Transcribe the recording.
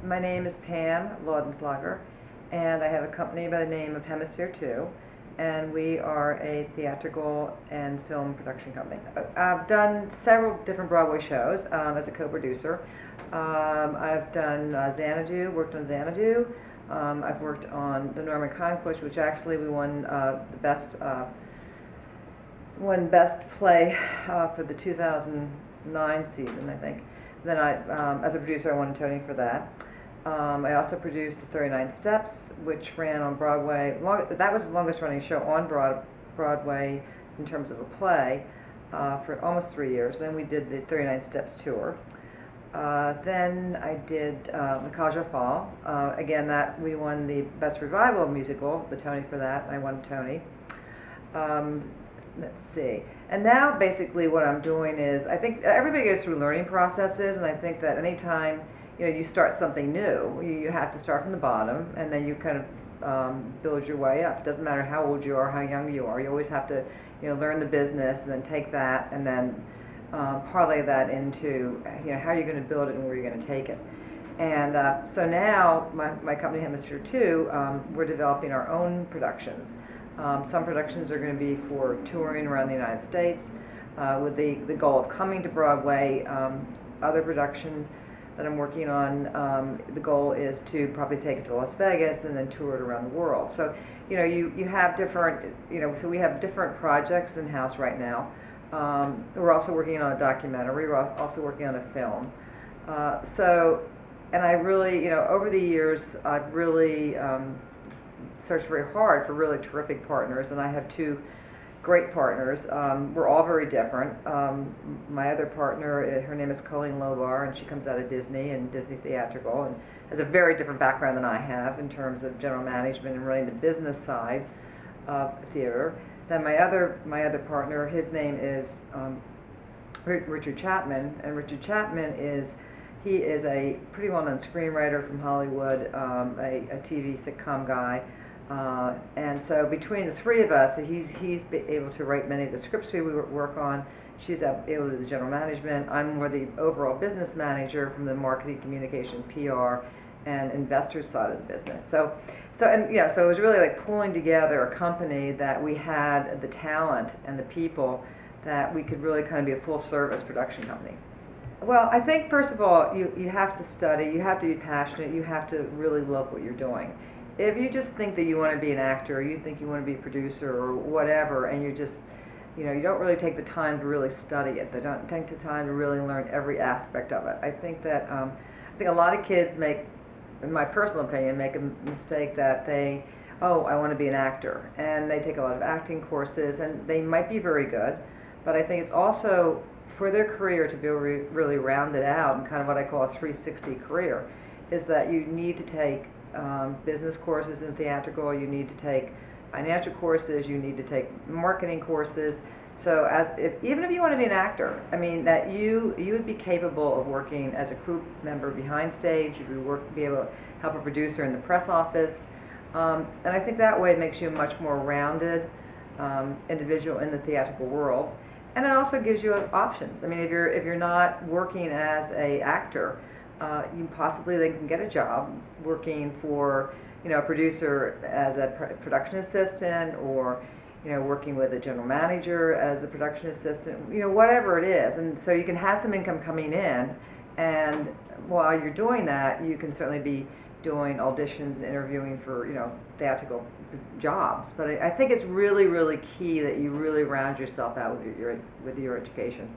My name is Pam Laudenslauger, and I have a company by the name of Hemisphere 2, and we are a theatrical and film production company. I've done several different Broadway shows as a co-producer. I've done Xanadu, worked on Xanadu. I've worked on The Norman Conquest, which actually we won the best play for the 2009 season, I think. Then as a producer, I won a Tony for that. I also produced The 39 Steps, which ran on Broadway. That was the longest running show on Broadway in terms of a play for almost 3 years. Then we did the 39 Steps tour. Then I did The Cage aux Folles. Again, that we won the Best Revival Musical, the Tony for that. I won a Tony. Let's see. And now basically what I'm doing is, I think everybody goes through learning processes, and I think that anytime you start something new, you have to start from the bottom, and then you kind of build your way up. It doesn't matter how old you are, how young you are. You always have to learn the business, and then take that, and then parlay that into how you're going to build it and where you're going to take it. And so now my company Hemisphere 2, we're developing our own productions. Some productions are going to be for touring around the United States with the goal of coming to Broadway. Other production that I'm working on, the goal is to probably take it to Las Vegas and then tour it around the world. So you have different, so we have different projects in-house right now. We're also working on a documentary. We're also working on a film. And I really, over the years, I've really searched very hard for really terrific partners, and I have two great partners. We're all very different. My other partner, her name is Colleen Lobar, and she comes out of Disney and Disney Theatrical, and has a very different background than I have in terms of general management and running the business side of theater. Then my other partner, his name is Richard Chapman, and Richard Chapman is a pretty well-known screenwriter from Hollywood, a TV sitcom guy. And so between the three of us, he's able to write many of the scripts we work on. She's able to do the general management. I'm more the overall business manager from the marketing, communication, PR, and investor side of the business. So it was really like pulling together a company that we had the talent and the people that we could really kind of be a full-service production company. Well, I think first of all, you have to study, you have to be passionate, you have to really love what you're doing. If you just think that you want to be an actor, or you think you want to be a producer or whatever, and you just, you don't really take the time to really study it, they don't take the time to really learn every aspect of it. I think that, I think a lot of kids make, in my personal opinion, make a mistake that they, oh, I want to be an actor, and they take a lot of acting courses, and they might be very good, but I think it's also for their career to be really rounded out and kind of what I call a 360 career, is that you need to take business courses in theatrical, you need to take financial courses, you need to take marketing courses. So even if you want to be an actor, I mean, that you would be capable of working as a crew member behind stage, you would be able to help a producer in the press office, and I think that way it makes you a much more rounded individual in the theatrical world. And it also gives you options. I mean, if you're not working as an actor, you possibly then can get a job working for a producer as a production assistant, or working with a general manager as a production assistant, whatever it is. And so you can have some income coming in, and while you're doing that, you can certainly be doing auditions and interviewing for theatrical jobs. But I think it's really, really key that you really round yourself out with your education.